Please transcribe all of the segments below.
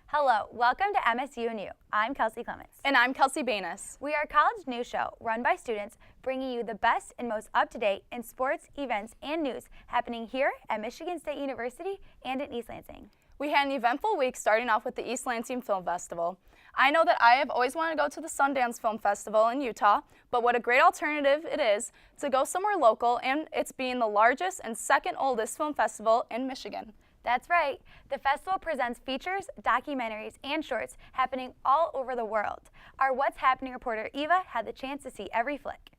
Hello, welcome to MSU&U. I'm Kelsey Clements. And I'm Kelsey Banas. We are a college news show run by students, bringing you the best and most up-to-date in sports, events, and news happening here at Michigan State University and in East Lansing. We had an eventful week starting off with the East Lansing Film Festival. I know that I have always wanted to go to the Sundance Film Festival in Utah, but what a great alternative it is to go somewhere local, and it's being the largest and second oldest film festival in Michigan. That's right. The festival presents features, documentaries, and shorts happening all over the world. Our What's Happening reporter Eva had the chance to see every flick.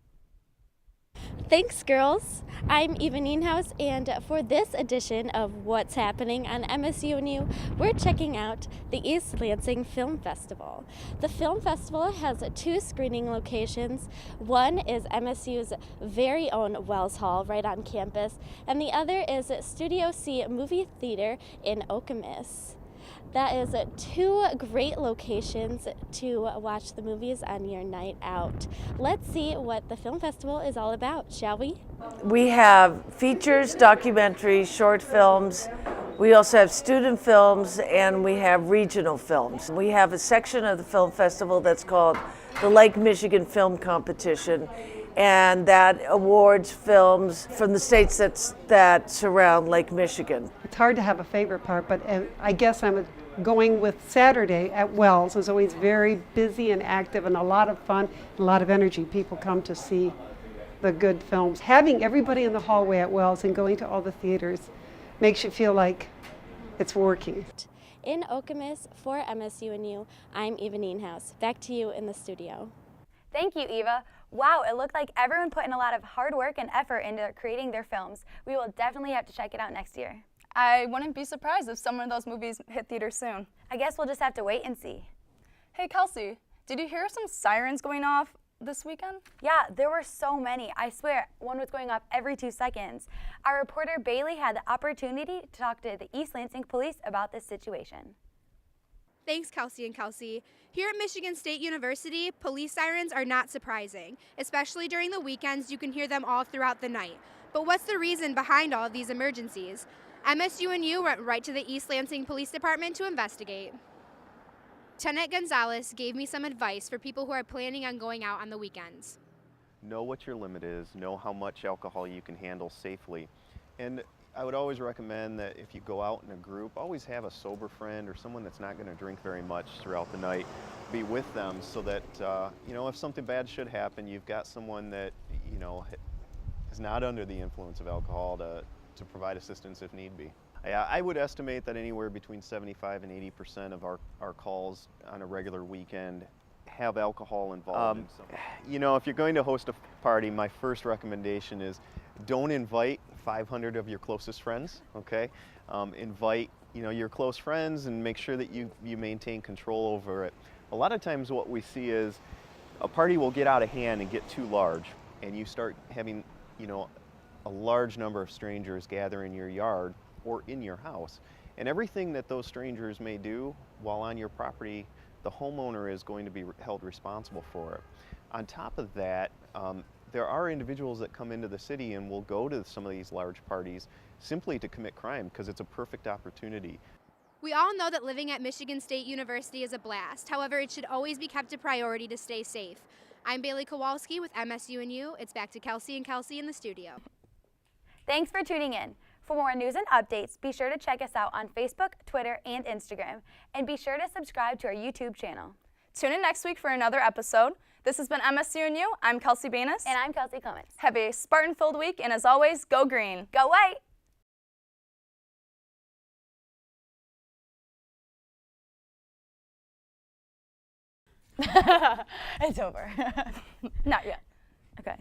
Thanks, girls. I'm Eva Nienhaus, and for this edition of What's Happening on MSU&U, we're checking out the East Lansing Film Festival. The film festival has two screening locations. One is MSU's very own Wells Hall right on campus, and the other is Studio C Movie Theater in Okemos. That is two great locations to watch the movies on your night out. Let's see what the film festival is all about, shall we? We have features, documentaries, short films. We also have student films, and we have regional films. We have a section of the film festival that's called the Lake Michigan Film Competition, and that awards films from the states that surround Lake Michigan. It's hard to have a favorite part, but I guess I'm going with Saturday at Wells. It's always very busy and active and a lot of fun, a lot of energy. People come to see the good films. Having everybody in the hallway at Wells and going to all the theaters makes you feel like it's working. In Okemos for MSU&U, I'm Eva Nienhaus. Back to you in the studio. Thank you, Eva. Wow, it looked like everyone put in a lot of hard work and effort into creating their films. We will definitely have to check it out next year. I wouldn't be surprised if some of those movies hit theaters soon. I guess we'll just have to wait and see. Hey Kelsey, did you hear some sirens going off this weekend? Yeah, there were so many. I swear, one was going off every 2 seconds. Our reporter Bailey had the opportunity to talk to the East Lansing police about this situation. Thanks, Kelsey and Kelsey. Here at Michigan State University, police sirens are not surprising. Especially during the weekends, you can hear them all throughout the night. But what's the reason behind all of these emergencies? MSU&U went right to the East Lansing Police Department to investigate. Lieutenant Gonzalez gave me some advice for people who are planning on going out on the weekends. Know what your limit is, know how much alcohol you can handle safely. And I would always recommend that if you go out in a group, always have a sober friend or someone that's not going to drink very much throughout the night. Be with them so that, if something bad should happen, you've got someone that, is not under the influence of alcohol to provide assistance if need be. I would estimate that anywhere between 75 and 80% of our calls on a regular weekend have alcohol involved in some. If you're going to host a party, my first recommendation is don't invite 500 of your closest friends, okay? Invite, your close friends and make sure that you maintain control over it. A lot of times what we see is a party will get out of hand and get too large, and you start having, a large number of strangers gather in your yard or in your house. And everything that those strangers may do while on your property, the homeowner is going to be held responsible for it. On top of that, there are individuals that come into the city and will go to some of these large parties simply to commit crime because it's a perfect opportunity. We all know that living at Michigan State University is a blast. However, it should always be kept a priority to stay safe. I'm Bailey Kowalski with MSU&U. It's back to Kelsey and Kelsey in the studio. Thanks for tuning in. For more news and updates, be sure to check us out on Facebook, Twitter, and Instagram. And be sure to subscribe to our YouTube channel. Tune in next week for another episode. This has been MSU&U. I'm Kelsey Banas. And I'm Kelsey Clements. Have a Spartan-filled week, and as always, go green. Go white! It's over. Not yet. Okay.